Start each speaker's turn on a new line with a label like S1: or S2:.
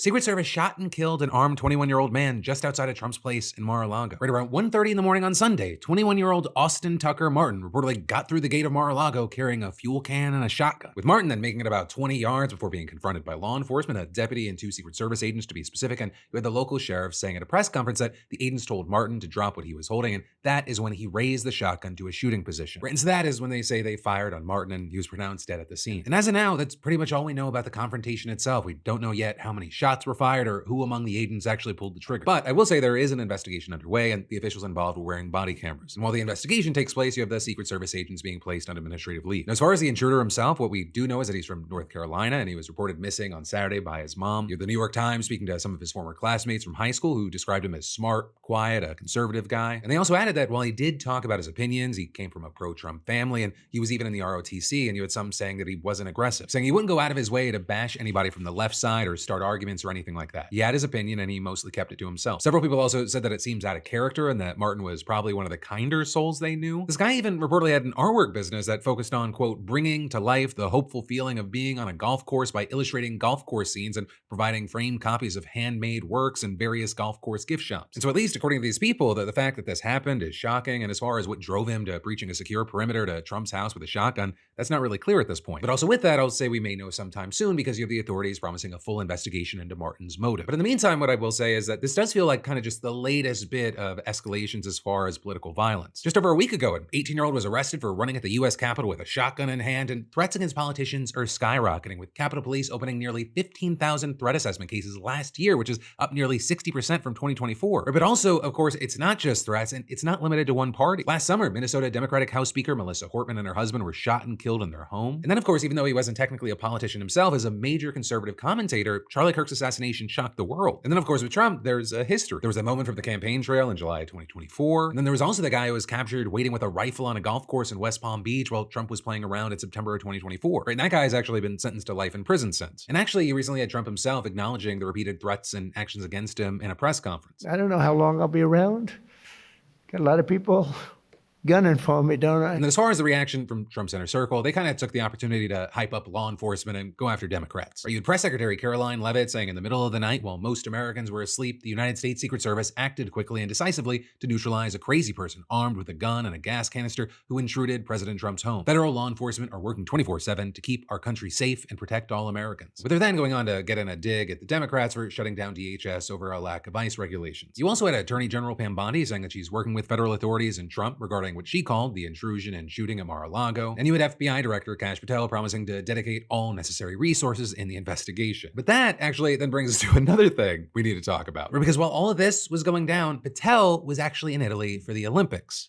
S1: Secret Service shot and killed an armed 21-year-old man just outside of Trump's place in Mar-a-lago. Right around 1:30 in the morning on Sunday, 21-year-old Austin Tucker Martin reportedly got through the gate of Mar-a-lago carrying a fuel can and a shotgun, with Martin then making it about 20 yards before being confronted by law enforcement, a deputy and two Secret Service agents to be specific, and you had the local sheriff saying at a press conference that the agents told Martin to drop what he was holding, and that is when he raised the shotgun to a shooting position. Right, and so that is when they say they fired on Martin and he was pronounced dead at the scene. And as of now, that's pretty much all we know about the confrontation itself. We don't know yet how many shots were fired or who among the agents actually pulled the trigger. But I will say there is an investigation underway, and the officials involved were wearing body cameras. And while the investigation takes place, you have the Secret Service agents being placed on administrative leave. Now, as far as the intruder himself, what we do know is that he's from North Carolina, and he was reported missing on Saturday by his mom. You have the New York Times speaking to some of his former classmates from high school who described him as smart, quiet, a conservative guy. And they also added that while he did talk about his opinions, he came from a pro-Trump family, and he was even in the ROTC, and you had some saying that he wasn't aggressive, saying he wouldn't go out of his way to bash anybody from the left side or start arguments or anything like that. He had his opinion, and he mostly kept it to himself. Several people also said that it seems out of character and that Martin was probably one of the kinder souls they knew. This guy even reportedly had an artwork business that focused on, quote, bringing to life the hopeful feeling of being on a golf course by illustrating golf course scenes and providing framed copies of handmade works in various golf course gift shops. And so at least according to these people, the fact that this happened is shocking, and as far as what drove him to breaching a secure perimeter to Trump's house with a shotgun, that's not really clear at this point. But also with that, I'll say we may know sometime soon because you have the authorities promising a full investigation into Martin's motive. But in the meantime, what I will say is that this does feel like kind of just the latest bit of escalations as far as political violence. Just over a week ago, an 18-year-old was arrested for running at the US Capitol with a shotgun in hand, and threats against politicians are skyrocketing, with Capitol Police opening nearly 15,000 threat assessment cases last year, which is up nearly 60% from 2024. But also, of course, it's not just threats, and it's not limited to one party. Last summer, Minnesota Democratic House Speaker Melissa Hortman and her husband were shot and killed in their home. And then, of course, even though he wasn't technically a politician himself, as a major conservative commentator, Charlie Kirk's assassination shocked the world. And then, of course, with Trump, there's a history. There was a moment from the campaign trail in July 2024. And then there was also the guy who was captured waiting with a rifle on a golf course in West Palm Beach while Trump was playing around in September of 2024. Right? And that guy has actually been sentenced to life in prison since. And actually, you recently had Trump himself acknowledging the repeated threats and actions against him in a press conference.
S2: I don't know how long I'll be around. Got a lot of people gunning for me, don't I?
S1: And as far as the reaction from Trump's inner circle, they kind of took the opportunity to hype up law enforcement and go after Democrats. You had Press Secretary Caroline Leavitt saying in the middle of the night, while most Americans were asleep, the United States Secret Service acted quickly and decisively to neutralize a crazy person armed with a gun and a gas canister who intruded President Trump's home. Federal law enforcement are working 24/7 to keep our country safe and protect all Americans. But they're then going on to get in a dig at the Democrats for shutting down DHS over a lack of ICE regulations. You also had Attorney General Pam Bondi saying that she's working with federal authorities and Trump regarding what she called the intrusion and shooting at Mar-a-Lago. And you had FBI Director Kash Patel promising to dedicate all necessary resources in the investigation. But that actually then brings us to another thing we need to talk about. Because while all of this was going down, Patel was actually in Italy for the Olympics.